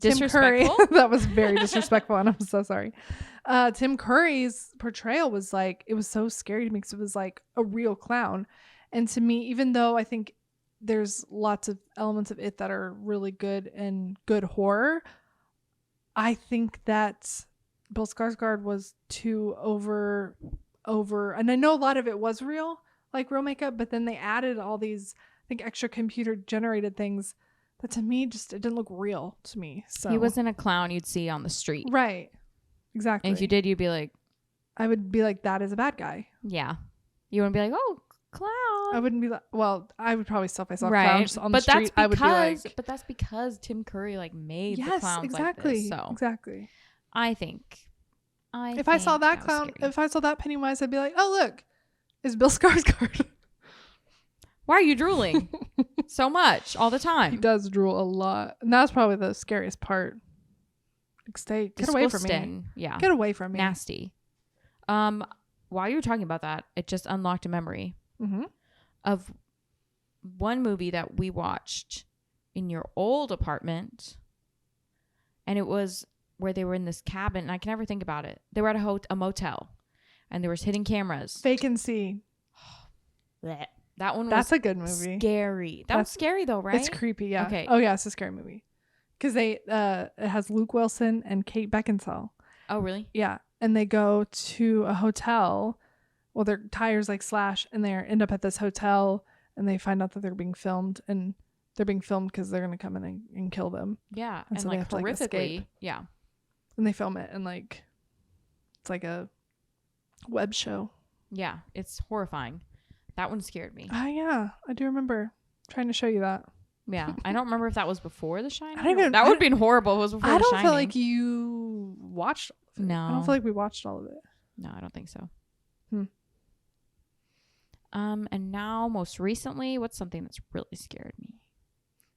Disrespectful? Tim Curry. That was very disrespectful and I'm so sorry. Tim Curry's portrayal was like, it was so scary to me because it was like a real clown. And to me, even though I think there's lots of elements of it that are really good and good horror, I think that Bill Skarsgård was too over, and I know a lot of it was real, like real makeup, but then they added all these, I think, extra computer generated things that to me just, it didn't look real to me. So he wasn't a clown you'd see on the street. Right. Exactly. And if you did, you'd be like, I would be like, that is a bad guy. Yeah. You wouldn't be like, oh, clown. I wouldn't be like, well, I would probably if I saw right. clowns on the street, I would be like, but that's because Tim Curry like made the yes, clowns exactly. like this. So exactly. I think if I saw that clown, if I saw that Pennywise, I'd be like, oh, look, it's Bill Skarsgård. Why are you drooling so much all the time? He does drool a lot. And that's probably the scariest part. Like, get away from me. Yeah. Get away from me. Nasty. While you were talking about that, it just unlocked a memory of one movie that we watched in your old apartment. And it was where they were in this cabin. And I can never think about it. They were at a motel. And there was hidden cameras. Vacancy. That one was That's a good movie. Scary. That was scary though, right? It's creepy, yeah. Okay. Oh yeah, it's a scary movie. Because it has Luke Wilson and Kate Beckinsale. Oh really? Yeah. And they go to a hotel. Well, their tires like slash and they end up at this hotel and they find out that they're being filmed and they're being filmed because they're going to come in and kill them. Yeah. And so like they have to, like, horrifically. escape. Yeah. And they film it and like it's like a web show. Yeah. It's horrifying. That one scared me. Yeah. I do remember trying to show you that. Yeah. I don't remember if that was before The Shining. That would have been horrible if it was before The Shining. I don't feel like you watched all of it. No. I don't feel like we watched all of it. No, I don't think so. And now most recently, what's something that's really scared me?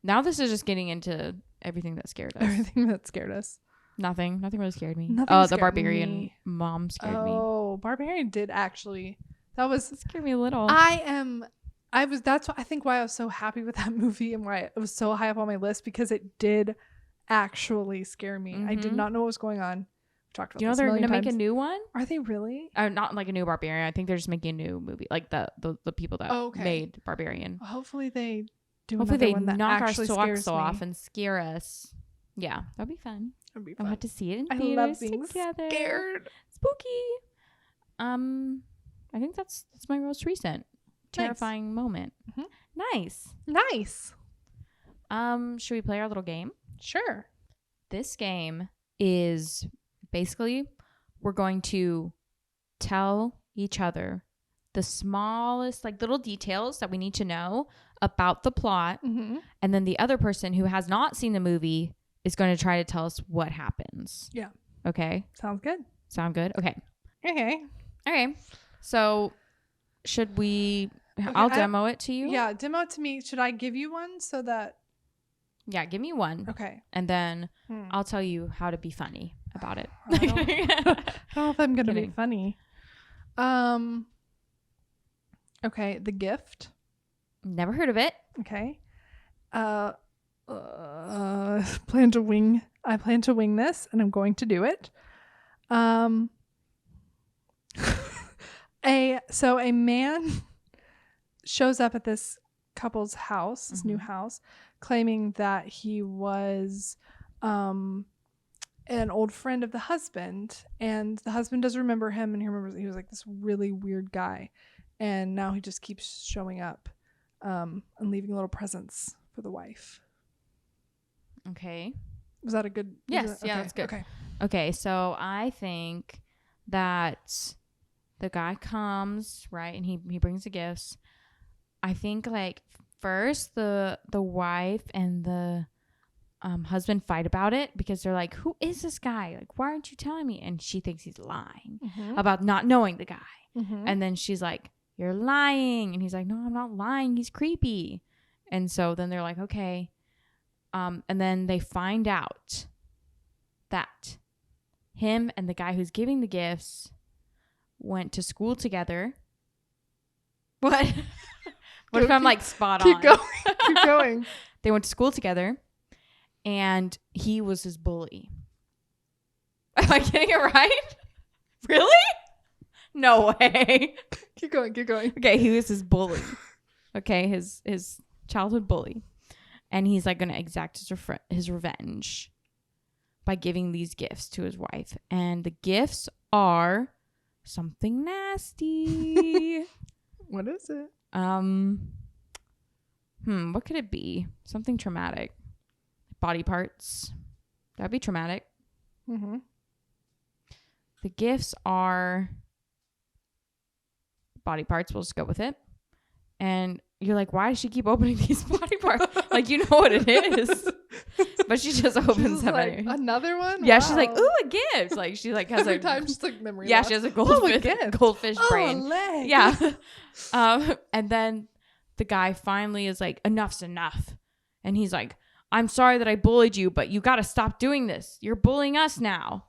Now this is just getting into everything that scared us. Everything that scared us. Nothing really scared me. The Barbarian mom scared me. Oh, Barbarian did actually. It scared me a little. That's I think why I was so happy with that movie and why it was so high up on my list because it did actually scare me. I did not know what was going on. We talked about Do you know they're going to make a new one? Are they really? Not like a new Barbarian. I think they're just making a new movie. Like the people that made Barbarian. Hopefully they do. Hopefully they one that knock our socks off and scare us. Yeah, that'd be fun. I'll have to see it in I theaters love being together. scared. Spooky. I think that's my most recent terrifying moment. Nice. Should we play our little game? Sure. This game is basically we're going to tell each other the smallest like little details that we need to know about the plot, and then the other person who has not seen the movie is going to try to tell us what happens. Yeah. Okay. Sound good? Okay. So should we... I'll demo it to you. Yeah, demo it to me. Should I give you one so that... Yeah, give me one. Okay. And then I'll tell you how to be funny about it. I don't know if I'm going to be funny. Okay, The Gift. Never heard of it. Okay. I plan to wing this and I'm going to do it. So a man shows up at this couple's house, this new house, claiming that he was an old friend of the husband, and the husband does remember him, and he remembers that he was like this really weird guy, and now he just keeps showing up and leaving little presents for the wife. Okay. Was that a good? Yes. Okay. Yeah, that's good. Okay. So I think that the guy comes, right, and he brings the gifts. I think like first the wife and the husband fight about it because they're like, who is this guy? Like, why aren't you telling me? And she thinks he's lying about not knowing the guy. And then she's like, you're lying. And he's like, no, I'm not lying. He's creepy. And so then they're like, okay. And then they find out that him and the guy who's giving the gifts went to school together. What? What if I'm like spot on? Keep going. They went to school together. And he was his bully. Am I getting it right? Really? No way. Keep going. Okay, he was his bully. Okay, his childhood bully. And he's like going to exact his revenge by giving these gifts to his wife. And the gifts are something nasty. What is it? What could it be? Something traumatic. Body parts. That'd be traumatic. The gifts are body parts. We'll just go with it. And you're like, why does she keep opening these body parts? Like, you know what it is. But she just opens them. Like, another one? Yeah, wow. She's like, ooh, a gift. Like, she like has every time just like memory yeah, loss. she has a goldfish brain. Leg. Yeah. And then the guy finally is like, enough's enough. And he's like, I'm sorry that I bullied you, but you got to stop doing this. You're bullying us now.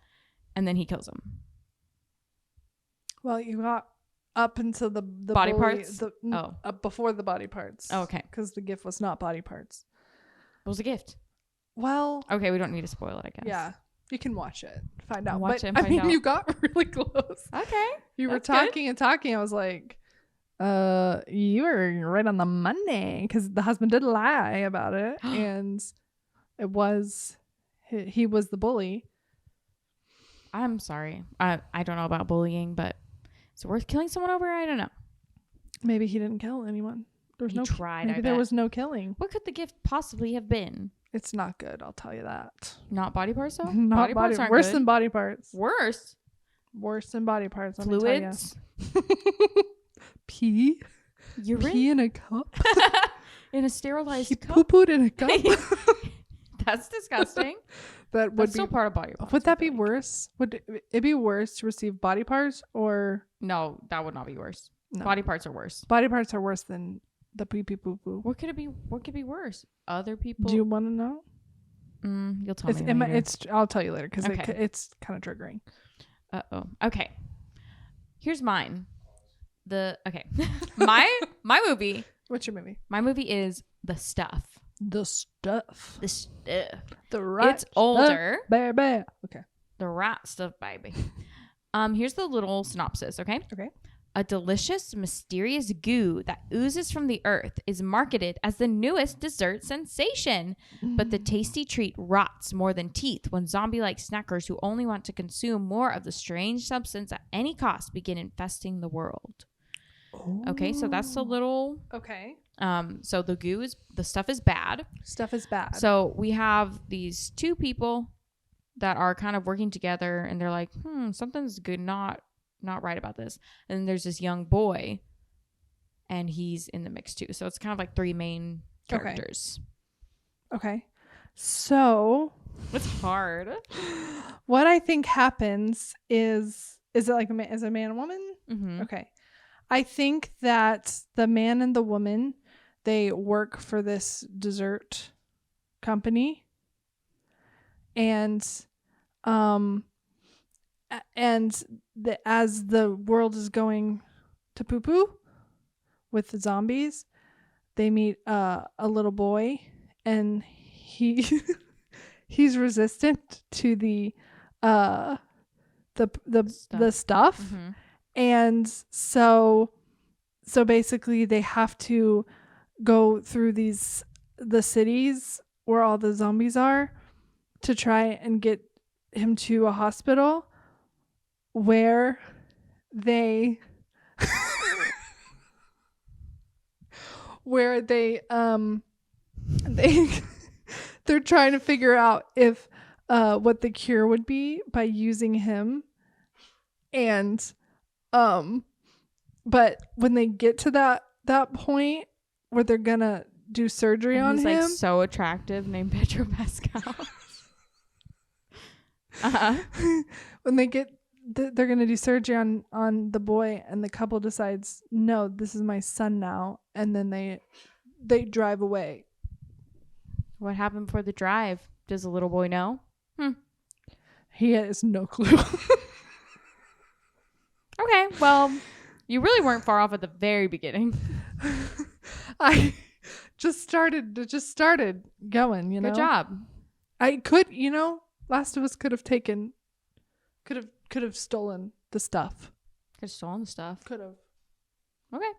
And then he kills him. Well, you got up until the body parts? Before the body parts. Oh, okay. Because the gift was not body parts. What was the gift? Well. Okay, we don't need to spoil it, I guess. Yeah. You can watch it. Find out. Watch it and find out. You got really close. Okay. You were talking and talking. I was like, you were right on the money, because the husband did lie about it. And it was, he was the bully. I'm sorry. I don't know about bullying, but is it worth killing someone over? I don't know. Maybe he didn't kill anyone. Maybe there was no killing. What could the gift possibly have been? It's not good, I'll tell you that. Not body parts though? Not body parts aren't worse good. Than body parts. Worse than body parts. Fluids. Pee. Urine? Pee in a cup. In a sterilized cup. Poo-pooed in a cup. That's disgusting. That's still part of body parts. Would that be worse? Would it be worse to receive body parts or? No, that would not be worse. No. Body parts are worse. Body parts are worse than the pee-pee poo-poo. What could it be? What could be worse? Other people? Do you want to know? You'll tell me later. I'll tell you later because it's kind of triggering. Okay. Here's mine. My movie. What's your movie? My movie is The Stuff. The Stuff. The Stuff. The rat. It's older. Baby. Okay. The rat stuff, baby. Here's the little synopsis. Okay. Okay. A delicious, mysterious goo that oozes from the earth is marketed as the newest dessert sensation. But the tasty treat rots more than teeth when zombie-like snackers who only want to consume more of the strange substance at any cost begin infesting the world. Ooh. Okay, so that's a little... Okay. So the stuff is bad. Stuff is bad. So we have these two people that are kind of working together, and they're like, something's good, not right about this. And then there's this young boy, and he's in the mix too. So it's kind of like three main characters. Okay. So it's hard. What I think happens is it like a man and woman? Mm-hmm. Okay. I think that the man and the woman, they work for this dessert company, and as the world is going to poo-poo with the zombies, they meet a little boy, and he's resistant to the stuff. Mm-hmm. And so basically they have to go through the cities where all the zombies are to try and get him to a hospital where they they're trying to figure out if what the cure would be by using him. And but when they get to that point where they're gonna do surgery on him, he's like so attractive, named Pedro Pascal. When they get they're gonna do surgery on the boy, and the couple decides, no, this is my son now, and then they drive away. What happened before the drive? Does the little boy know? He has no clue. Okay, well, you really weren't far off at the very beginning. I just started going, you know. Good job. I could, Last of Us could have stolen the stuff. Could have stolen the stuff. Could have. Okay.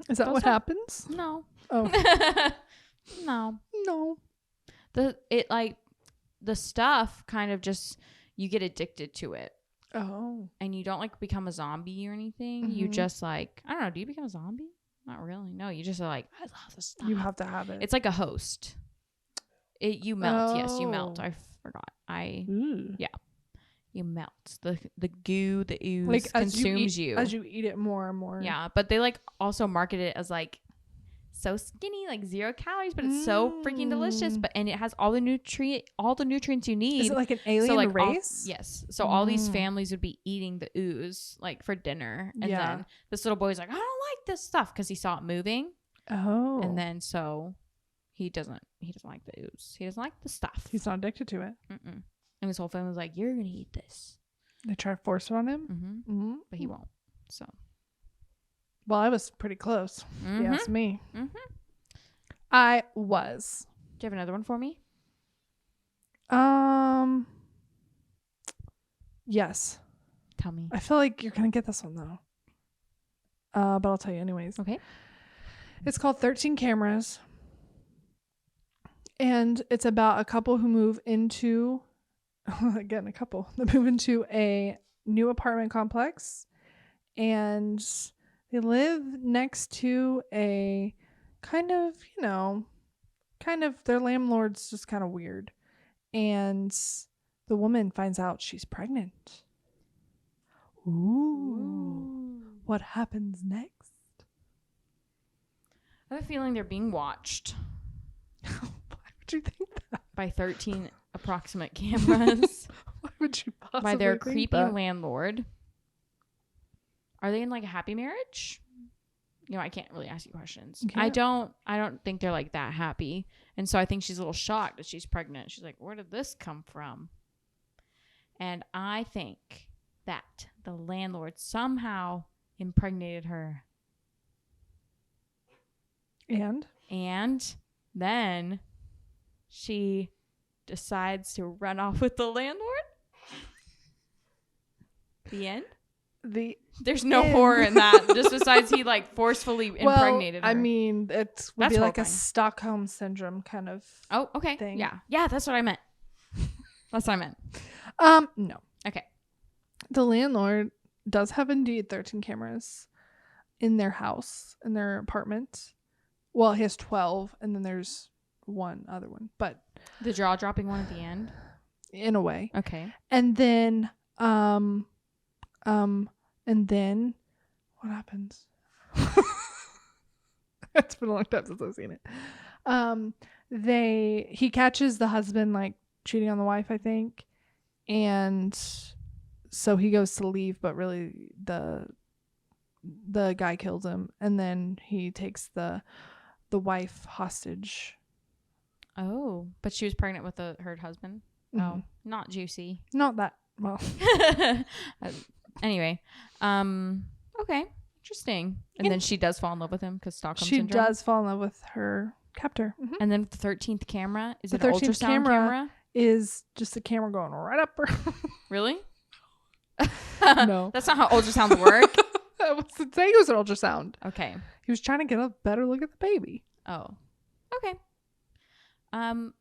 Is that what happens? No. Oh. No. The stuff kind of just, you get addicted to it. Oh. And you don't like become a zombie or anything. Mm-hmm. You just like, I don't know, do you become a zombie? Not really. No, you just are like, I love this stuff. You have to have it. It's like a host. You melt. Oh. Yes, you melt. I forgot. Yeah. You melt. The goo, the ooze like consumes you. As you eat it more and more. Yeah, but they like also market it as like so skinny, like 0 calories, but it's so freaking delicious. And it has all the nutrients you need. Is it like an alien race? Yes. So all these families would be eating the ooze like for dinner, and then this little boy's like, I don't like this stuff because he saw it moving. Oh. And then so he doesn't like the ooze. He doesn't like the stuff. He's not addicted to it. Mm-mm. And his whole family was like, you're gonna eat this. They try to force it on him. Mm-hmm. But he won't. So. Well, I was pretty close. Mm-hmm. Yes, me. Mm-hmm. I was. Do you have another one for me? Yes. Tell me. I feel like you're gonna get this one though. But I'll tell you anyways. Okay. It's called 13 Cameras. And it's about a couple who move into they move into a new apartment complex, and they live next to a kind of their landlord's just kind of weird. And the woman finds out she's pregnant. Ooh. What happens next? I have a feeling they're being watched. Why would you think that? By 13 approximate cameras. Why would you possibly by their think creepy that? landlord. Are they in like a happy marriage? I can't really ask you questions. I don't think they're like that happy. And so I think she's a little shocked that she's pregnant. She's like, where did this come from? And I think that the landlord somehow impregnated her. And then she decides to run off with the landlord. The end? There's no horror in that. Just besides he like forcefully impregnated her. I mean, it would be like a Stockholm syndrome kind of thing. Yeah, that's what I meant. No. Okay. The landlord does have indeed 13 cameras in their house, in their apartment. Well, he has 12, and then there's one other one, but the jaw-dropping one at the end, in a way. Okay. And then, what happens? It's been a long time since I've seen it. He catches the husband like cheating on the wife, I think, and so he goes to leave, but really the guy kills him, and then he takes the wife hostage. Oh, but she was pregnant with her husband. Mm-hmm. Oh, not juicy. Not that well. Anyway, okay, interesting. And then she does fall in love with him because Stockholm syndrome. She does fall in love with her captor. Mm-hmm. And then the 13th camera, is it an ultrasound camera? Is just the camera going right up her. Really? No. That's not how ultrasounds work. I wasn't saying it was an ultrasound. Okay. He was trying to get a better look at the baby. Oh. Okay. I'll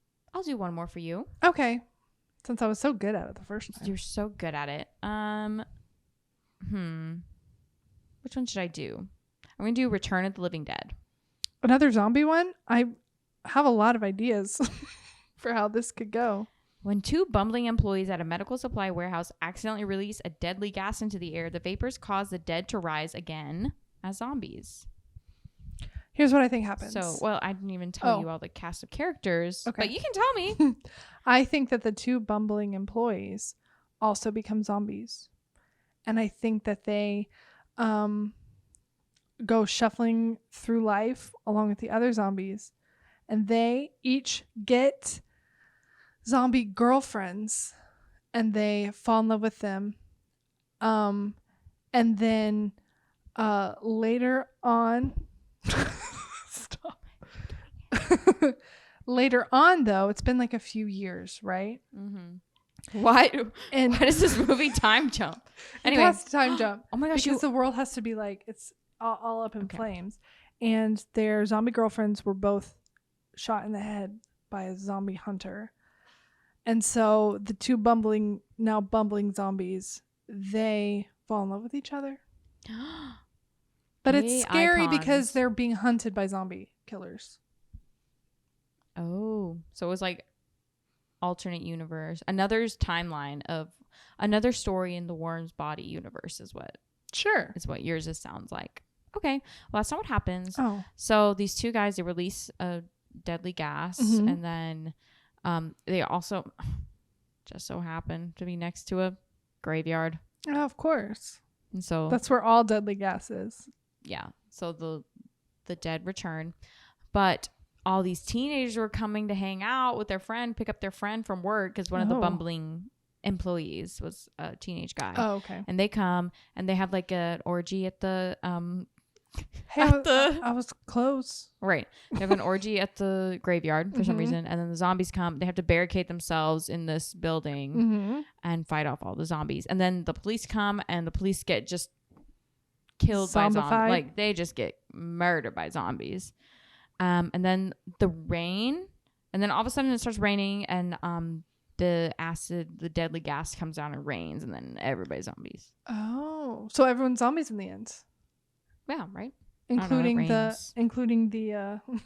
do one more for you. Okay. Since I was so good at it the first time. You're so good at it. Which one should I do? I'm going to do Return of the Living Dead. Another zombie one? I have a lot of ideas for how this could go. When two bumbling employees at a medical supply warehouse accidentally release a deadly gas into the air, the vapors cause the dead to rise again as zombies. Here's what I think happens. So, well, I didn't even tell you all the cast of characters, but you can tell me. I think that the two bumbling employees also become zombies. And I think that they go shuffling through life along with the other zombies. And they each get zombie girlfriends. And they fall in love with them. And then later on... Stop. Later on, though, it's been like a few years, right? Mm-hmm. Why does this movie time jump? Anyway, it has to time jump. Oh my gosh! Because the world has to be like it's all up in flames, and their zombie girlfriends were both shot in the head by a zombie hunter, and so the two bumbling zombies, they fall in love with each other. But it's scary because they're being hunted by zombie killers. Oh, so it was like alternate universe, another timeline of another story in the Worm's body universe is what yours sounds like. Okay, well that's not what happens. Oh, so these two guys, they release a deadly gas, and then they also just so happen to be next to a graveyard. Oh, of course. And so that's where all deadly gas is. Yeah, so the dead return, but all these teenagers were coming to hang out with their friend, pick up their friend from work because one of the bumbling employees was a teenage guy. Oh, okay. And they come and they have like an orgy at the I was close. Right. They have an orgy at the graveyard for some reason, and then the zombies come. They have to barricade themselves in this building and fight off all the zombies. And then the police come, and the police get just killed by zombies. Like they just get murdered by zombies. And then the rain, and then all of a sudden it starts raining, and the deadly gas comes down and rains, and then everybody's zombies. Oh, so everyone's zombies in the end. Yeah, right. Including the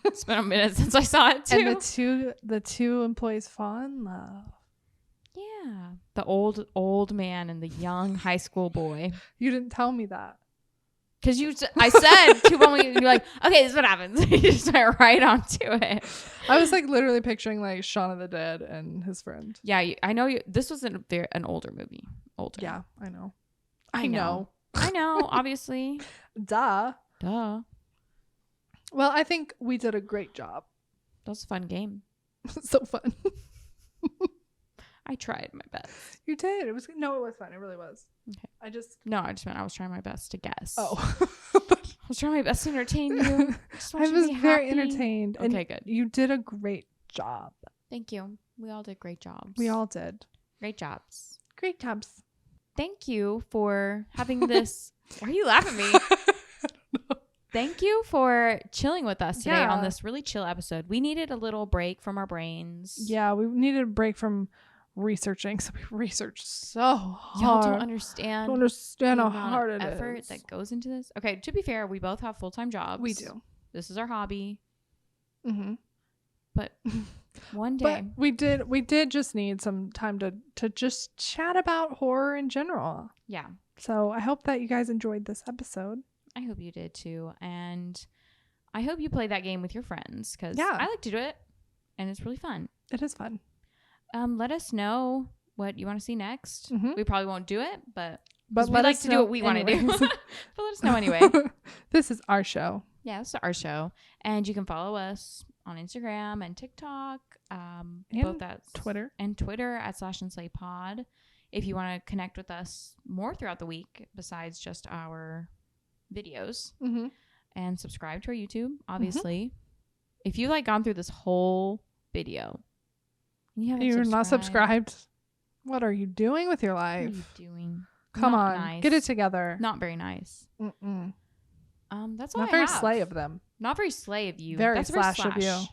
It's been a minute since I saw it too. And the two employees fall in love. Yeah, the old man and the young high school boy. You didn't tell me that. Because I said two bumbling, you're like, okay, this is what happens. You just went right onto it. I was like literally picturing like Shaun of the Dead and his friend. Yeah, I know you. This was an older movie. Older. Yeah, I know. I know. Obviously. Duh. Well, I think we did a great job. That was a fun game. So fun. I tried my best. You did. It was fun. It really was. Okay. I just meant I was trying my best to guess. Oh. I was trying my best to entertain you. I was very entertained. Okay, good. You did a great job. Thank you. We all did great jobs. We all did. Great jobs. Great jobs. Thank you for having this. Why are you laughing at me? Thank you for chilling with us today on this really chill episode. We needed a little break from our brains. Yeah, we needed a break from researching. So we researched so hard. Y'all don't understand how hard it is. Effort that goes into this. Okay, to be fair, we both have full-time jobs. We do. This is our hobby. Mm-hmm. But one day. But we did just need some time to just chat about horror in general. Yeah. So I hope that you guys enjoyed this episode. I hope you did too. And I hope you play that game with your friends because I like to do it and it's really fun. It is fun. Let us know what you want to see next. Mm-hmm. We probably won't do it, but we like to do what we want to do. But let us know anyway. This is our show. Yeah, this is our show. And you can follow us on Instagram and TikTok. And both at Twitter. And Twitter at /&SlayPod. If you want to connect with us more throughout the week besides just our videos. Mm-hmm. And subscribe to our YouTube, obviously. Mm-hmm. If you gone through this whole video and you're not subscribed, what are you doing with your life? What are you doing? Come not on. Nice. Get it together. Not very nice. Mm-mm. That's all Not I very have. slay of them. Not very slay of you. Very That's slash very of you.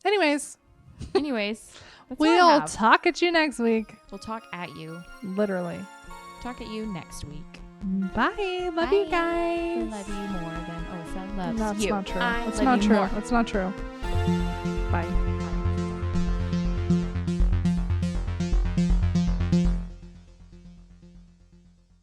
Anyways. That's we'll talk at you next week. We'll talk at you. Literally. Talk at you next week. Bye. Love you guys. I love you more than Alyssa loves That's you. not true. That's not true. That's not true.